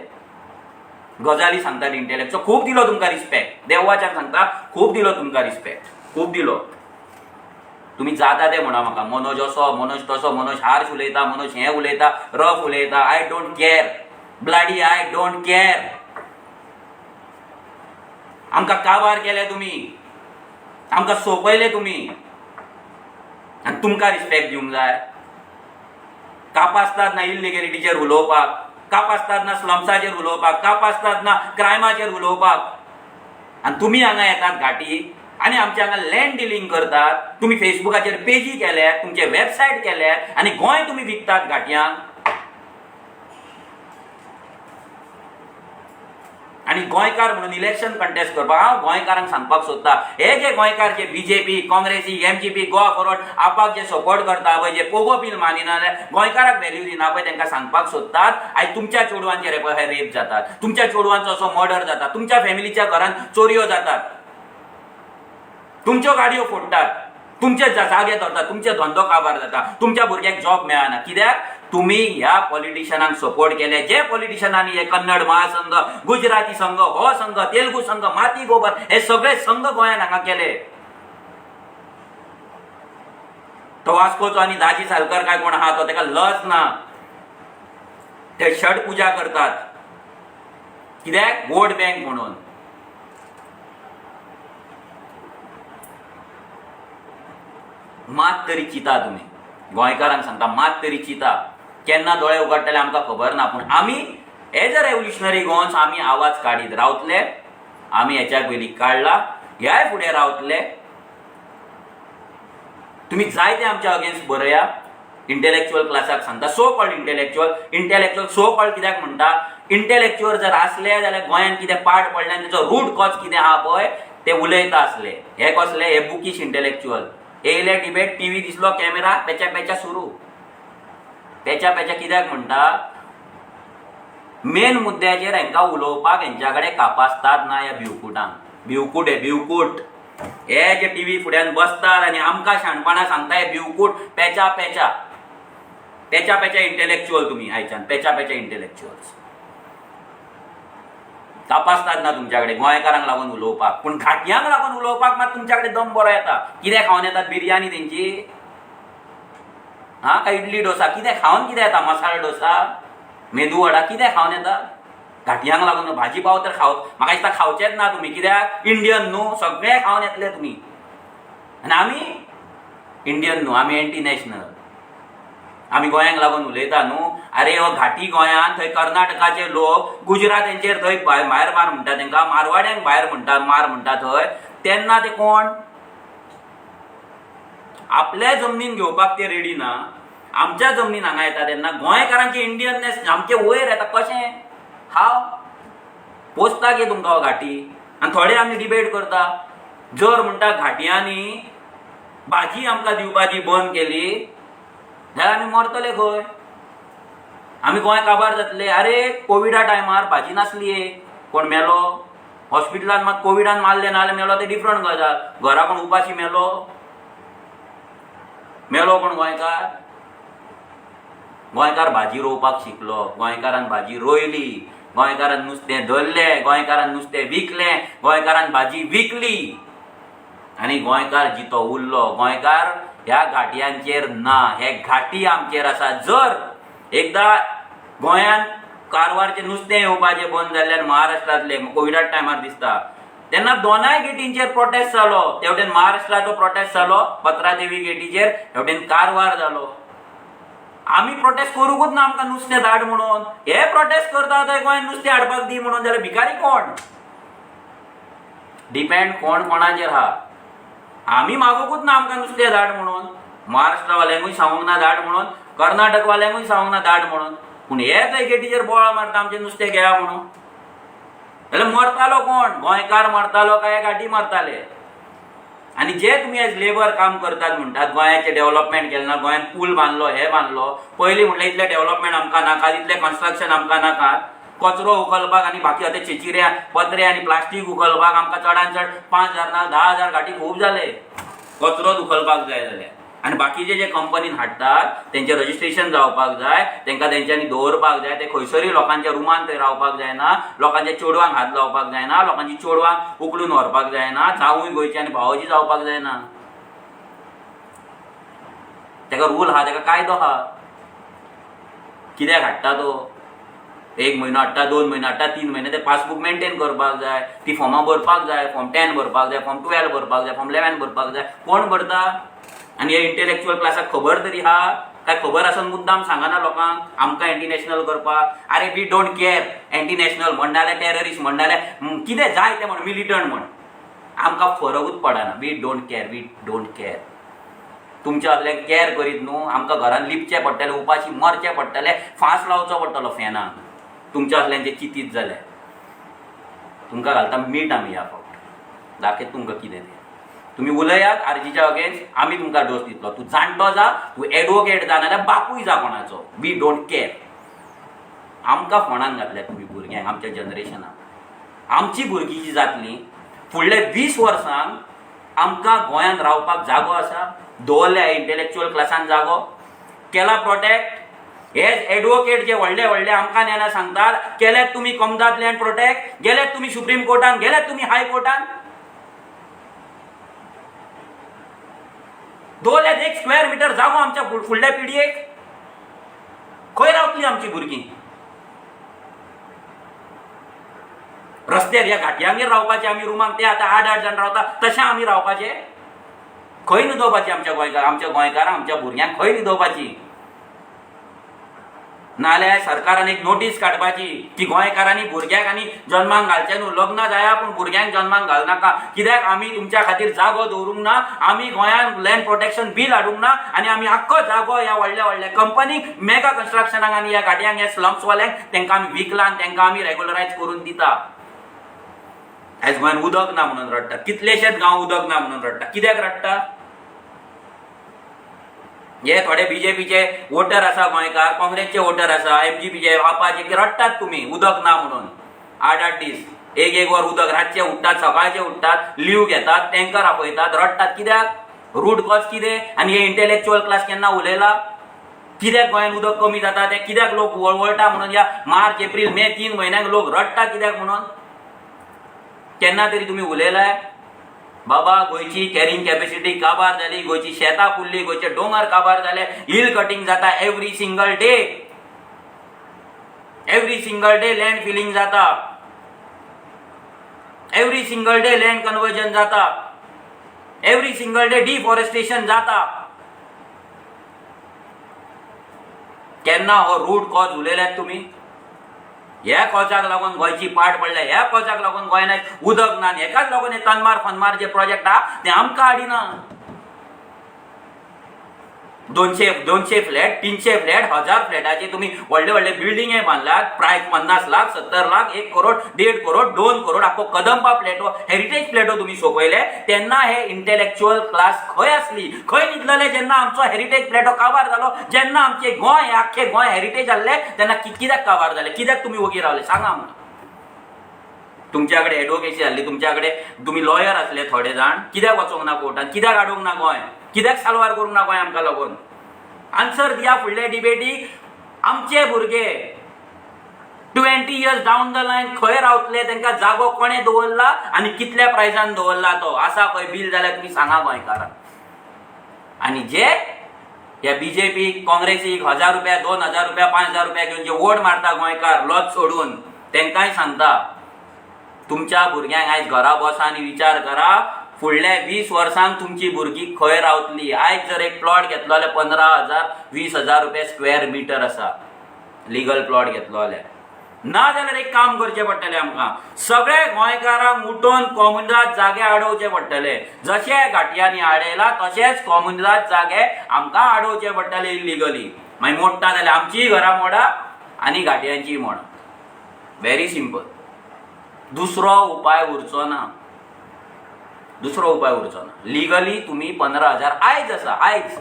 गजाली सांगतात इंटेलेक्च्युअल. खूब दिलो तुमकां रिस्पेक्ट, देवाच्यान सांगता खूब दिलो तुमकां रिस्पेक्ट, खूब दिलो. तुम्ही जाता ते म्हणा म्हाका, मनोज असो, मनोज तसो, मनोज हार्श उलयता, मनोज हें उलयता, रफ उलयता. I don't care, bloody I don't care. आमकां काबार केले तुम्ही, आमकां सोंपयले तुम्ही आनी तुमकां रिस्पेक्ट दिवंक जाय? कापासतात ना इलिगॅलिटीचेर उलोवपाक, कापासतात ना स्लम्साचेर उलोवपाक, कापासतात ना क्रायमाचेर उलोवपाक आनी तुमी हांगा येतात घाटी आनी आमचे हांगा लँड डिलिंग करतात. तुम्ही फेसबुकाचेर पेजी केल्यात, तुमचे वेबसायट केल्यात आनी गोंय तुम्ही विकतात घाटयांक. आनी गोंयकार म्हणून इलेक्शन कंटेस्ट करपाक हांव गोंयकारांक सांगपाक सोदता, हे जे गोंयकार जे बीजेपी, काँग्रेसी, एमजीपी, गोवा फॉरवर्ड आपाक जे सपोर्ट करता पळय, जे पोगो बील मानिना गोंयकाराक व्हॅल्यू दिना पळय, तांकां सांगपाक सोदतात आयज तुमच्या चेडवांचेर पळय हे रेप जातात, तुमच्या चेडवांचो असो मर्डर जाता, तुमच्या फॅमिलीच्या घरांत चोरयो जातात, तुमच्यो गाडयो फोडटात, तुमचे जागे धरतात, तुमचे धंदो काबार जाता, तुमच्या भुरग्याक जॉब मेळना. कित्याक? तुम्ही ह्या पॉलिटिशियनांक सपोर्ट केले. जे पॉलिटिशियनांनी हे कन्नड महासंघ, गुजराती संघ, हो संघ, तेलुगू संघ, माती गोबर हे सगळे संघ गोंयान हांगा केले. तो वास्कोचो आनी दाजी सालकर काय कोण आहा तो, ताका लज ना. ते षट पुजा करतात. कित्याक? वोट बँक म्हणून. मात तरी चिता तुम्ही. गोंयकारांक सांगता मात तरी चिता. केन्ना दोळे उगडटले आमकां खबर ना, पूण आमी एज अ रेव्होल्युशनरी गोवन्स आमी आवाज काडीत रावतले. आमी हेच्या पयलीं काडला, ह्याय फुडें रावतले. तुमी जायते आमच्या अगेन्स्ट बरया. इंटेलेक्च्युअल क्लासाक सांगता, so called intellectual so called कित्याक म्हणटा? इंटेलेक्च्युअल जर आसले जाल्यार गोंयान कितें पाड पडले आनी तेचो रूट कॉज कितें आहा पळय ते उलयता आसले. हे कसले? हे बुकीश इंटेलेक्च्युअल. येयले डिबेट, टीव्ही दिसलो, कॅमेरा, पेच्या सुरू. पेच्या कित्याक म्हणटा? मेन मुद्द्याचेर हांकां उलोवपाक हेंच्या कडेन कापासतात ना ह्या भिवकुटांक. भिवकूट हे भिवकूट. हे जे टीव्ही फुड्यान बसतात आनी आमकां शाणपणां सांगता हे भिवकूट. पेच्या इंटेलेक्च्युअल तुम्ही आयच्यान. पेच्या इंटेलेक्च्युअल्स. तपासतात ना तुमच्याकडे गोंयकारांक लागून उलोवपाक, पूण घाटयांक लागून उलोवपाक मात तुमच्याकडे दम बरो येता. कितें खावन येतात? बिरयानी तेंची हा काय इडली डोसा कितें खावन कितें येता? मसाला डोसा, मेदू वडा कितें खावन येता? घाटयांक लागून भाजी पाव तर म्हाका दिसता खावचेच ना तुमी, कित्याक इंडियन न्हू, सगळे खावन येतले तुमी. आनी आमी इंडियन न्हू, आमी एंटी नॅशनल. आमी गोंयांक लागून उलयता न्हू. अरे हो घाटी गोंयान थंय कर्नाटकाचे लोक गुजरातांचेर थंय भायर मार म्हणटा, तांकां मारवाड्यांक भायर म्हणटा, मार म्हणटा थंय. तेन्ना ते कोण आपल्या जमनीन घेवपाक ते रेडी ना. आमच्या जमनीन हांगा येता तेन्ना गोंयकारांचे इंडियननेस आमचे वयर येता. कशें हांव पोसता की तुमकां हो घाटी. आनी थोडे आमी डिबेट करता, जर म्हणटा घाटयांनी भाजी आमकां दिवपाची बंद केली जाल्यार आमी मरतले खंय, आमी गोंय काबार जातले. अरे कोविडा टायमार भाजी नासली एक, कोण मेलो हॉस्पिटलान, मात कोविडान मारले ना जाल्यार मेलो ते डिफरंट गजाल. घरा कोण उपाशी मेलो कोण गोंयकार? गोंयकार भाजी रोवपाक शिकलो, गोंयकारान भाजी रोयली, गोंयकारान नुस्तें धरलें, गोंयकारान नुस्तें विकलें, गोंयकारान भाजी विकली आनी गोंयकार जितो उरलो. गोंयकार ह्या घाटयांचेर ना, हे घाटी आमचेर आसा. जर एकदां गोंयान कारवारचे नुस्तें येवपाचें बंद जाल्ल्यान महाराष्ट्रांतले कोविडा टायमार दिसता, तेन्ना दोनाय गेटींचेर प्रोटेस्ट जालो. तेवटेन महाराष्ट्राचो प्रोटेस्ट जालो पत्रादेवी गेटीचेर, हेवटेन कारवार जालो. आमी प्रोटेस्ट करूंकूच ना आमकां नुस्तें धाड म्हणून. हे प्रोटेस्ट करता थंय गोंयान नुस्तें हाडपाक दी म्हणून, जाल्यार भिकारी कोण? डिपेंड कोण कोणाचेर आहा. आमी मागोकूच ना आमकां नुस्तें धाड म्हणून, महाराष्ट्रवाल्यांकूय सांगूंक ना धाड म्हणून, कर्नाटकवाल्यांकूय सांगूंक ना धाड म्हणून, पूण हे थंय गेटीचेर बोळा मारता आमचें नुस्तें घेया म्हणून. जाल्यार मरतालो कोण? गोंयकार मरतालो काय घाटी मरताले? आनी जे तुमी एज लेबर काम करतात म्हणटात, गोंयाचें डेव्हलपमेंट केलें ना, गोंयान पूल बांदलो, हे बांदलो, पयलीं म्हटलें इतलें डेव्हलपमेंट आमकां नाका, इतलें कन्स्ट्रक्शन आमकां नाका, कचरो उखलपाक आनी बाकी आतां चिचिऱ्या पत्रे आनी प्लास्टीक उखलपाक आमकां चडांत चड 5,000 ना 10,000 घाटी खूब जाले कचरोच उखलपाक जाय जाल्यार. आनी बाकीचे जे कंपनीन हाडटात तेंचें रजिस्ट्रेशन जावपाक जाय, तांकां तेंच्यांनी दवरपाक जाय, ते खंयसरूय लोकांच्या रुमान थंय रावपाक जायना, लोकांच्या चेडवांक हात लावपाक जायना, लोकांची चेडवांक उखलून व्हरपाक जायना, जावूय गोंयची आनी भावोची जावपाक जायना. तेका रूल आहा, तेका कायदो आहा. कित्याक हाडटा तो? 1 म्हयनो हाडटा, 2 म्हयने हाडटा, 3 म्हयने ते पासबूक मेंटेन करपाक जाय, ती फॉर्मां भरपाक जाय, फॉर्म 10 भरपाक जाय, फॉर्म 12 भरपाक जाय, फॉर्म 11 भरपाक जाय. कोण भरता? आनी हे इंटेलेक्च्युअल क्लासाक खबर तरी आहा काय? खबर आसून मुद्दाम सांगना लोकांक आमकां एंटी नॅशनल करपाक. अरे we don't care, anti national म्हणटाले, टेररिस्ट म्हणटाले, कितें जाय तें म्हण, मिलिटंट म्हण, आमकां फरकूच पडना. We don't care, we don't care. तुमच्या असल्याक केअर करीत न्हू, आमकां घरान लिपचें पडटलें, उपाशी मरचें पडटलें, फांस लावचो पडटलो फॅनाक. तुमच्या असल्यांचे चितीत जाल्यार तुमकां घालता मीठ आमी ह्या फावट. दाखयत तुमकां कितें तें. तुमी उलयात आरजीच्या अगेन्स्ट, आमी तुमकां डोस दितलो. तूं जाणटो जा, तूं एडवोकेट जा, नाल्यार बापूय जा कोणाचो. We don't care. आमकां फोंडान घातल्यात तुमी भुरग्यांक, आमच्या जनरेशनाक. आमची भुरगीं जी जातलीं फुडले 20 वर्सांक आमकां गोंयांत रावपाक जागो आसा? दवरल्या इंटेलेक्च्युअल क्लासान जागो? केला प्रोटेक्ट? हेच एडवोकेट जे व्हडले व्हडले आमकां नेना सांगतात, केल्यात तुमी कमदात लँड प्रोटेक्ट, गेल्यात तुमी सुप्रीम कोर्टान, गेल्यात तुमी हाय कोर्टान. दवरल्यात 1 स्क्वेअर मिटर जागो आमच्या फुडल्या पिडयेक. खंय रावतलीं आमची भुरगीं? रस्त्यार ह्या घाटयांगेर रावपाचे आमी रुमाक, ते आतां 8-8 जाण रावता तशें आमी रावपाचे? खंय न्हिदोवपाची आमच्या गोंयकारांक, आमच्या भुरग्यांक खंय न्हिदोवपाची? नाल्यार सरकारान एक नोटीस काडपाची की गोंयकारांनी भुरग्यांक आनी जल्माक घालचे न्हू, लग्न जाया पूण भुरग्यांक जल्माक घालनाका. कित्याक? आमी तुमच्या खातीर जागो दवरूंक ना, आमी गोंयांत लँड प्रोटेक्शन बील हाडूंक ना, आनी आमी आख्खो जागो ह्या व्हडल्या व्हडल्या कंपनीक, मेगा कन्स्ट्रक्शनाक आनी ह्या गाडयांक, ह्या स्लम्सवाल्यांक तांकां आमी विकला आनी तांकां आमी रेग्युलरायज करून दिता. आयज गोंयांत उदक ना म्हणून रडटा, कितलेशेच गांव उदक ना म्हणून रडटा. कित्याक रडटा? हे थोडे बीजेपीचे वोटर आसा गोंयकार, काँग्रेसचे वोटर आसा, एमजीपीचे आपाचे, की रडटात तुमी उदक ना म्हणून. 8-8 दीस 1-1 वर उदक रातचे उठतात, सकाळचे उठतात, लीव घेतात, टँकर आपयतात, रडटात. कित्याक? रूट कॉज कितें? आनी हे इंटेलेक्च्युअल क्लास केन्ना उलयला? कित्याक गोंयांत उदक कमी जाता ते? कित्याक लोक वळवळटा म्हणून? या मार्च, एप्रील, मे 3 म्हयन्यांक लोक रडटा कित्याक म्हणून? केन्ना तरी तुम्ही उलयलाय बाबा गोयची कॅरिंग कॅपॅसिटी काबार जाली, गोयची शेतां फुलली, गोयचे डोंगर काबार जाले, हिल कटिंग जाता every single day, every single day land filling जाता, every single day land conversion जाता, एव्हरी सिंगल डे डिफॉरेस्टेशन जाता. केन्ना हो रूट कॉज उलयल्यात तुम्ही? ह्या कॉजाक लागून गोंयची पाट पडल्या, ह्या कॉजाक लागून गोंयात उदक ना, हेकाच लागून हे तनमार फनमार जे प्रोजेक्ट आहा ते आमकां हाडिना. 200 फ्लॅट, 300 फ्लॅट, 1000 फ्लॅटाचे तुम्ही व्हडले व्हडले बिल्डिंगे बांदल्यात, प्राइस 50 लाख, 70 लाख, 1 करोड, 1.5 करोड, 2 करोड, आख्खो कदंबा फ्लॅटो, हेरिटेज फ्लॅटो तुम्ही सोपयले. तेन्ना हे इंटेलेक्च्युअल क्लास खंय आसली, खंय न्हिदलेले जेन्ना आमचो हेरिटेज फ्लॅटो काबार जालो, जेन्ना आमचे गोंय आख्खे गोंय हेरिटेज जाल्ले तेन्ना कित्याक काबार जाले, कित्याक तुम्ही वगी रावले सांगा आमकां. तुमच्याकडे एडवोकेसी आसली, तुमच्याकडे तुम्ही लॉयर आसले थोडे जाण, कित्याक वचोंक ना कोर्टान, कित्याक हाडूंक ना गोंय, कित्याक साल्वार करूंक ना गोंय आमकां लागून? आन्सर दिया फुडले डिबेटीक. आमचे भुरगे 20 इयर्स डावन द लायन खंय रावतले, तांकां जागो कोणे दवरला आनी कितल्या प्रायसान दवरला, तो आसा खंय बिल जाल्यार तुमी सांगा गोंयकारांक. आनी जे ह्या बीजेपी काँग्रेसीक 1000 रुपया, 2000 रुपया, 5000 रुपया घेवन जे वोट मारता गोंयकार लॉज सोडून, तांकांय सांगता तुमच्या भुरग्यांक आयज घरा बसा आनी विचार करा फुडल्या 20 वर्सांक तुमची भुरगीं खंय रावतली. आयज जर एक प्लॉट घेतलो जाल्यार 15,000 20,000 रुपया स्क्वेअर मिटर आसा, लिगल प्लॉट घेतलो जाल्यार. ना जाल्यार एक काम करचें पडटलें आमकां, सगळे गोंयकारांक उठोवन कॉम्युनिटात जागे आडोवचे पडटले. जशे घाटियांनी आडयला तशेंच कॉम्युनिटात जागे आमकां आडोवचे पडटले इलिगली. मागीर मोडटा जाल्यार आमचीय घरां मोडा आनी घाटियांचीय मोडा. Very simple. दुसरो उपाय उरचो ना. लिगली तुम्ही 15,000 आयज आसा आयज,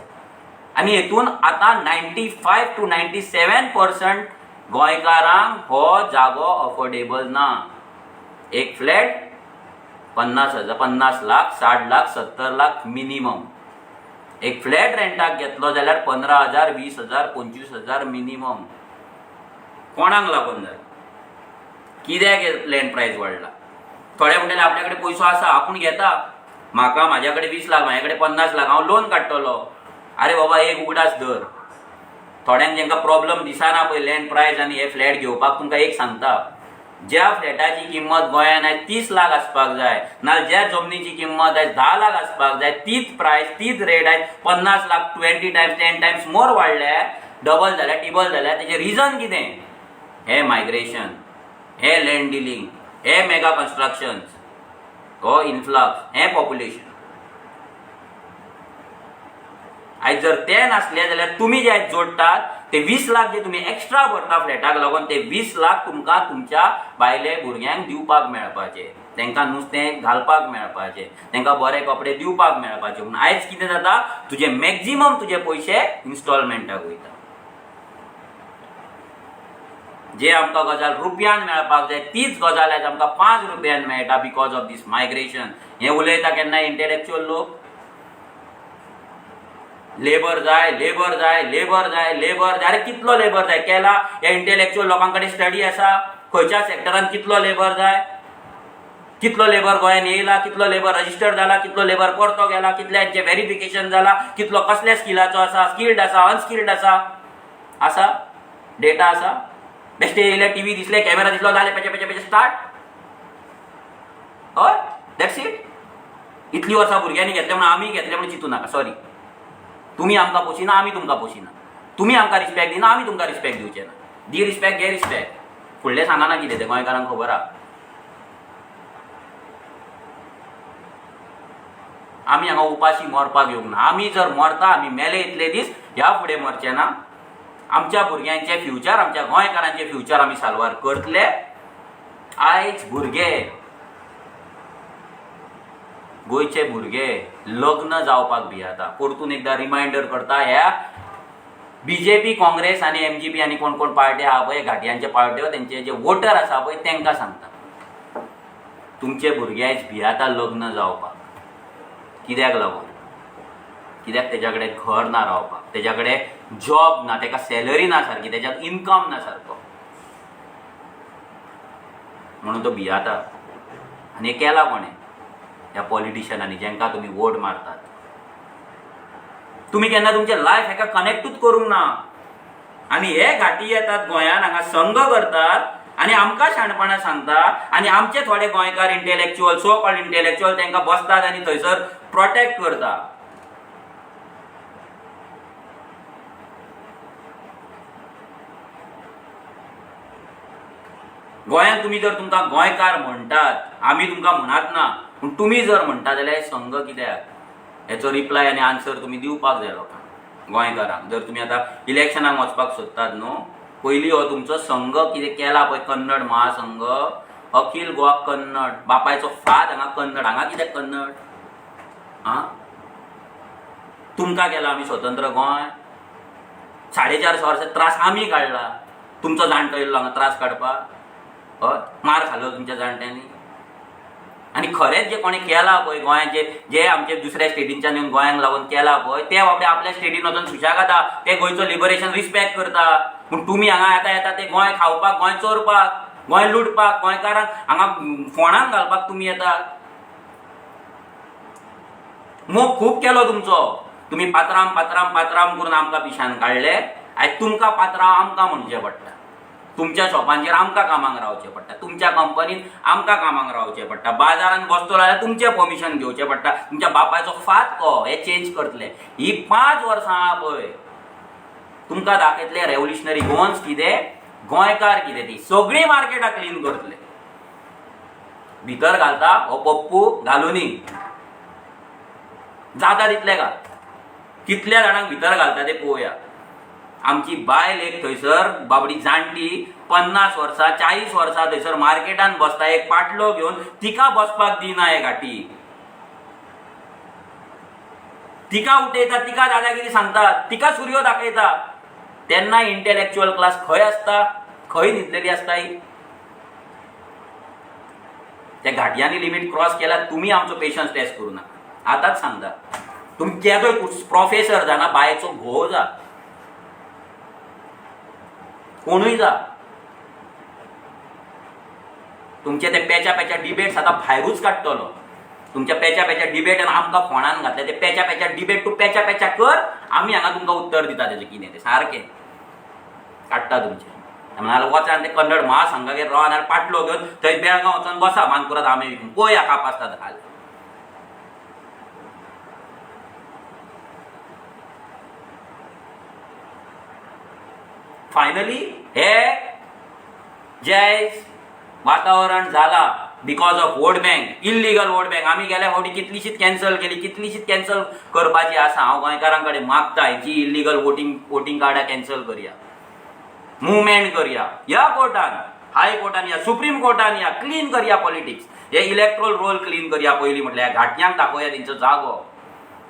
आनी हेतून आतां 95 to 97% गोंयकारांक हो जागो अफोर्डेबल ना. एक फ्लॅट 50 लाख, 60 लाख, 70 लाख मिनिमम. एक फ्लॅट रेंटाक घेतलो जाल्यार 15,000, 20,000, 25,000 मिनिमम. कोणाक लागून जाय? कित्याक लँड प्रायस वाडला? थोडे म्हणटले आपल्याकडे पयसो आसा आपूण घेता, म्हाका म्हाज्याकडे 20 लाख, म्हाज्याकडे 50 लाख, हांव लोन काडटलो. अरे बाबा एक उगडास धर. थोड्यांक जेंका प्रॉब्लम दिसना पळय लँड प्रायस आनी हे फ्लॅट घेवपाक, तुमकां एक सांगता, ज्या फ्लॅटाची किंमत गोंयांत आयज 30 लाख आसपाक जाय, ना ज्या जमनीची किंमत आयज 10 लाख आसपाक जाय, तीच प्रायस तीच रेट आयज 50 लाख 20 टायम्स 10 टायम्स मोर वाडल्या, डबल जाल्या, टिबल जाल्या. तेजें रिजन कितें? हे मायग्रेशन, हे लँड डिलिंग, हे मेगा कन्स्ट्रक्शन्स, हो इन्फ्लक्स, हे पॉप्युलेशन. आयज जर ते नासले जाल्यार तुमी जे आयज जोडटात ते 20 लाख जे तुमी एक्स्ट्रा भरता फ्लॅटाक लागून, ते 20 लाख तुमकां तुमच्या बायले भुरग्यांक दिवपाक मेळपाचे, तांकां नुस्तें घालपाक मेळपाचें, तांकां बरे कपडे दिवपाक मेळपाचे. पूण आयज कितें जाता, तुजे मॅक्झिमम तुजे पयशे इन्स्टॉलमेंटाक वयता. जे आमकां गजाल रुपयान मेळपाक जाय तीच गजाल आयज आमकां 5 रुपयान मेळटा बिकॉज ऑफ दीस मायग्रेशन. हे उलयता केन्ना इंटेलेक्च्युअल लोक? लेबर जाय, लेबर जाय, लेबर जाय, लेबर जाय. अरे कितलो लेबर जाय केला? ह्या इंटेलेक्च्युअल लोकांकडे स्टडी आसा खंयच्या सेक्टरान कितलो लेबर जाय, कितलो लेबर गोंयान येयला, कितलो लेबर रजिस्टर्ड जाला, कितलो लेबर परतो गेला, कितल्यांचे व्हेरिफिकेशन जाला, कितलो कसल्या स्किलाचो आसा, स्किल्ड आसा, अनस्किल्ड आसा, डेटा आसा. बेश्टे येयले, टीव्ही दिसले, कॅमेरा दिसलो, जाले पेचे पेचे पेचे स्टार्ट. हय, दॅट्स इट. इतली वर्सां भुरग्यांनी घेतले म्हणून आमी घेतले म्हणून चिंतू नाका. सॉरी, तुमी आमकां पोशिना, आमी तुमकां पोशिना. तुमी आमकां रिस्पेक्ट दिना, आमी तुमकां रिस्पेक्ट दिवचे ना. दी रिस्पेक्ट, घे रिस्पेक्ट. फुडलें सांगाना कितें तें गोंयकारांक खबर आहा. आमी हांगा उपाशी मरपाक येवंक ना. आमी जर मरता, आमी मेले इतले दीस, ह्या फुडें मरचे ना. आमच्या भुरग्यांचे फ्युचर, आमच्या गोंयकारांचे फ्युचर आमी साल्वार करतले. आयज भुरगे, गोंयचे भुरगे लग्न जावपाक भियेता. परतून एकदा रिमायंडर करता, ह्या बीजेपी, काँग्रेस आनी एमजीपी आनी कोण कोण पार्टी आहा पळय, घाटियांचे पार्ट्यो, तेंचे जे वोटर आसा पळय, तांकां सांगता, तुमचे भुरगे आयज भियेता लग्न जावपाक. कित्याक लागून? कित्याक तेज्या कडेन घर ना रावपाक, तेज्या कडेन जॉब ना, तेका सॅलरी ना सारकी, तेज्याक इन्कम ना सारको, म्हणून तो भियेता. आनी हें केलां कोणें? ह्या पॉलिटिशियनांनी जेंकां तुमी वोट मारतात. तुमी केन्ना तुमचें लायफ हेका कनेक्टूच करूंक ना. आनी हे घाटी येतात गोंयांत, हांगा संघ करतात आनी आमकां शाणपणां सांगता आनी आमचे थोडे गोंयकार इंटेलॅक्च्युअल, सो कॉल्ड इंटेलॅक्च्युअल तांकां बसतात आनी थंयसर प्रोटेक्ट करता. गोंयांत तुमी जर तुमकां गोंयकार म्हणटात, आमी तुमकां म्हणत ना, पूण तुमी जर म्हणटा जाल्यार संघ कित्याक? हेचो रिप्लाय आनी आन्सर तुमी दिवपाक जाय लोकांक, गोंयकारांक. जर तुमी आतां इलेक्शनाक वचपाक सोदतात न्हू, पयलीं हो तुमचो संघ कितें केला पळय, कन्नड महासंघ, अखील गोवा कन्नड, बापायचो फात हांगा कन्नड, हांगा कित्याक कन्नड? तुमकां केला आमी स्वतंत्र गोंय? 450 वर्सां त्रास आमी काडला. तुमचो जाणटो येयल्लो हांगा त्रास काडपाक? हय, मार खाल्लो तुमच्या जाणट्यांनी. आनी खरेंच जे कोणें केला पळय गोंयाचे, जे आमचे दुसऱ्या स्टेटींच्यान येवन गोंयांक लागून केला पळय, ते बाबडे आपल्या स्टेटीन वचून सुशागाता, ते गोंयचो लिबरेशन रिस्पेक्ट करता. पूण तुमी हांगा येता ते गोंय खावपाक, गोंय चोरपाक, गोंय लुटपाक, गोंयकारांक हांगा फोंडान घालपाक तुमी येतात. मोग खूब केलो तुमचो. तुमी पात्रांव करून आमकां पिशान काडले. आयज तुमकां पात्रांव आमकां म्हणचें पडटा. तुमच्या शॉपांचेर आमकां कामाक रावचें पडटा, तुमच्या कंपनीन आमकां कामाक रावचें पडटा, बाजारान बसतो जाल्यार तुमचें परमिशन घेवचें पडटा. तुमच्या बापायचो फात हे चेंज करतले. ही 5 वर्सां आहा पळय, तुमकां दाखयतले रेव्होल्युशनरी गोवन्स कितें, गोंयकार कितें. ती सगळीं मार्केटां क्लीन करतले. भितर घालता हो पप्पू घालुनी जाता तितले घाल. कितल्या जाणांक भितर घालता ते पळोवया. आमची बायल एक थंयसर बाबडी जाणटी 50 वर्सां 40 वर्सां थंयसर मार्केटान बसता, एक पाटलो घेवन, तिका बसपाक दिना हे घाटी. तिका उठयता, तिका दादागिरी सांगतात, तिका सुरयो दाखयता. तेन्ना इंटेलॅक्च्युअल क्लास खंय आसता, खंय न्हिदलेली आसता ही? त्या घाटयांनी लिमीट क्रॉस केला. तुमी आमचो पेशन्स टेस्ट करूं नाका. आतांच सांगता, तुमी केदोय प्रोफेसर जाना, बायेचो घोव जा, कोणूय जा, तुमचे ते पेच्या डिबेट्स आतां भायरूच काडटलो. तुमच्या पेच्या डिबेटान आमकां फोंडान घातले. ते पेच्या डिबेट तूं पेच्या कर, आमी हांगा तुमकां उत्तर दिता तेजें कितें तें सारकें काडटा तुमचें. नाजाल्यार वचा आनी ते कन्नड महासंघागेर रावा, नाल्यार पाटलो घेवन थंय बेळगांव वचून बसा, मानकुराद आमे विकून पळोवया कापासतात घाल. फायनली हे जे वातावरण जाला because of vote bank, illegal vote bank. आमी गेल्या फावटी कितलीशीच कॅन्सल केली, कितलीशीच कॅन्सल करपाची आसा. हांव गोंयकारां कडेन मागता, हेची इल्लिगल वोटींग कार्डां कॅन्सल करया, मुवमेंट करया, या कोर्टान, हाय कोर्टान या, सुप्रीम कोर्टान या, क्लीन करया पॉलिटिक्स. हे इलेक्ट्रोल रोल क्लीन करया पयलीं म्हटल्यार. घाटयांक दाखोवया तेंचो जागो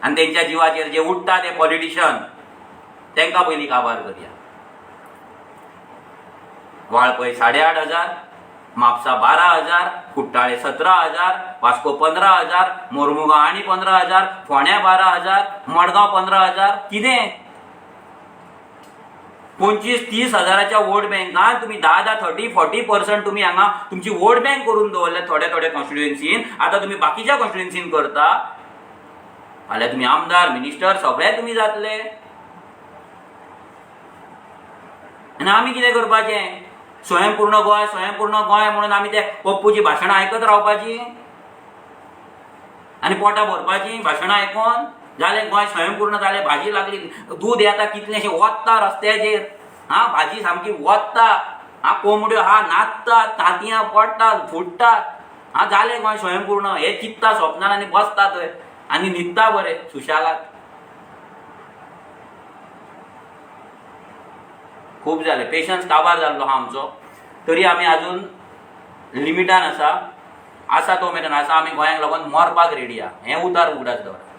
आनी तेंच्या जिवाचेर जे उठ्ठा ते पॉलिटिशियन तांकां पयलीं काबार करया. वाळपय 8,500, म्हापसा 12,000, कुट्टाळे 17,000, वास्को 15,000, मोरमुगांव आनी 15,000, फोंड्या 12,000, मडगांव 15,000. कितें 25-30 हजाराच्या वोट बँकान तुमी 10-30-40% तुमी हांगा तुमची वोट बँक करून दवरले थोड्या कॉन्स्टिट्युएन्सीन. आतां तुमी बाकीच्या कॉन्स्टिट्युएन्सीन करता. फाल्यां तुमी आमदार, मिनिस्टर सगळे तुमी जातले. आनी आमी कितें करपाचें? स्वयंपूर्ण गोंय म्हणून आमी ते पप्पूची भाशणां आयकत रावपाची आनी पोटां भरपाची भाशणां आयकोन. जालें गोंय स्वयंपूर्ण जालें, भाजी लागली, दूद येता कितलेशें वत्ता रस्त्याचेर. भाजी सामकी वत्ता, कोंबड्यो नाचतात, तांतयां पडटात, फुट्टात. जालें गोंय स्वयंपूर्ण. हे चित्ता स्वप्नान आनी बसता थंय आनी न्हिदता बरें सुशागाद. खूब जालें, पेशन्स काबार जाल्लो आहा आमचो. तरी आमी आजून लिमिटान आसा तो मेरेन आसा. आमी गोंयांक लागून मरपाक रेडी आहा. हें उतार उगडास दवरा.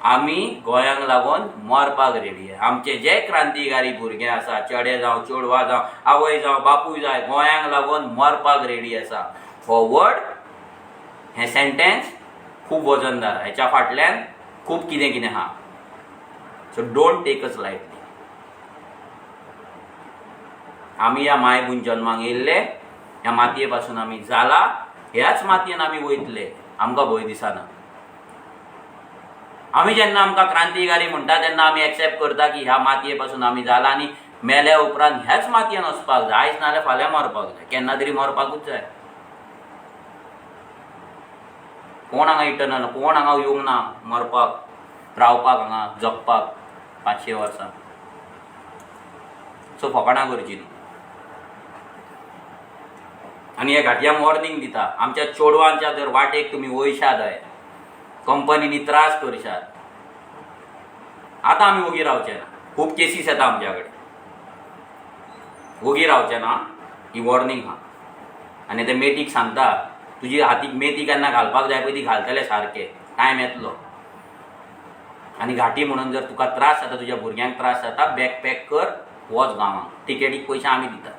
आमी गोंयांक लागून मरपाक रेडी आहा. आमचे जे क्रांतिकारी भुरगे आसा, चेडे जावं चेडवां जावं, आवय जावं बापूय जाय, गोंयांक लागून मरपाक रेडी आसा. हो वर्ड, हें सेंटेन्स खूब वजनदार. हेच्या फाटल्यान खूब कितें आहा. So don't take us lightly. आमी ह्या मायभूंय जन्माक येयल्ले, ह्या मातये पासून आमी जाला, ह्याच मातयेन आमी वयतले आमकां भंय दिसना. आमी जेन्ना आमकां क्रांतिकारी म्हणटा तेन्ना आमी एक्सेप्ट करता की ह्या मातये पासून आमी जाला आनी मेल्या उपरांत ह्याच मातयेन वचपाक जाय. आयज नाल्यार फाल्यां मरपाक जाय, केन्ना तरी मरपाकूच जाय. कोण हांगा इटर्नल, कोण हांगा येवंक ना मरपाक, रावपाक, हांगा जगपाक 500 वर्सां. सो फकाणां करची न्हू. आनी हे घाटयांक वॉर्निंग दिता, आमच्या चोडवांच्या जर वाटेक तुमी वयशात हय, कंपनीनी त्रास करशात, आतां आमी ओगी रावचे ना. खूब केसीस येता आमच्या कडेन. ओगी रावचे ना, ही वॉर्निंग आहा. आनी ते मेटीक सांगता तुजी हातीक मेथी केन्ना घालपाक जाय पळय ती घालतले सारके, टायम येतलो. आनी घाटी म्हणून जर तुका त्रास जाता, तुज्या भुरग्यांक त्रास जाता, बॅग पॅक कर, वच गांवांक. टिकेटीक पयशे आमी दिता.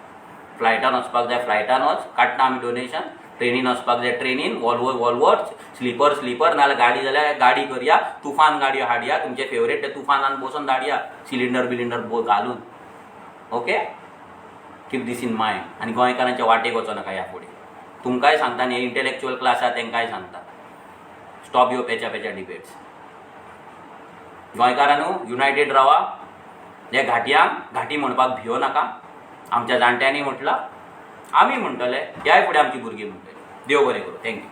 फ्लायटान वचपाक जाय फ्लायटान वच, काडटा आमी डोनेशन. ट्रेनीन वचपाक जाय ट्रेनीन, वॉल्वो स्लिपर नाल्यार गाडी जाल्यार गाडी करया. तुफान गाडयो हाडया, तुमचे फेवरेट ते तुफानान बसून धाडया, सिलिंडर घालून. Okay, keep this in mind. आनी गोंयकारांच्या वाटेक वचो नाका ह्या फुडें. तुमकांय सांगता आनी इंटेलेक्च्युअल क्लास आसा तांकांय सांगता, स्टॉप युअर पेच्या डिबेट्स. गोंयकारांनो, युनायटेड रावा. हे घाटयांक घाटी म्हणपाक भियो नाका. आमच्या जाणट्यांनी म्हटलां, आमी म्हणटले, ह्याय फुडें आमची भुरगीं म्हणटली. देव बरें करूं. थँक्यू.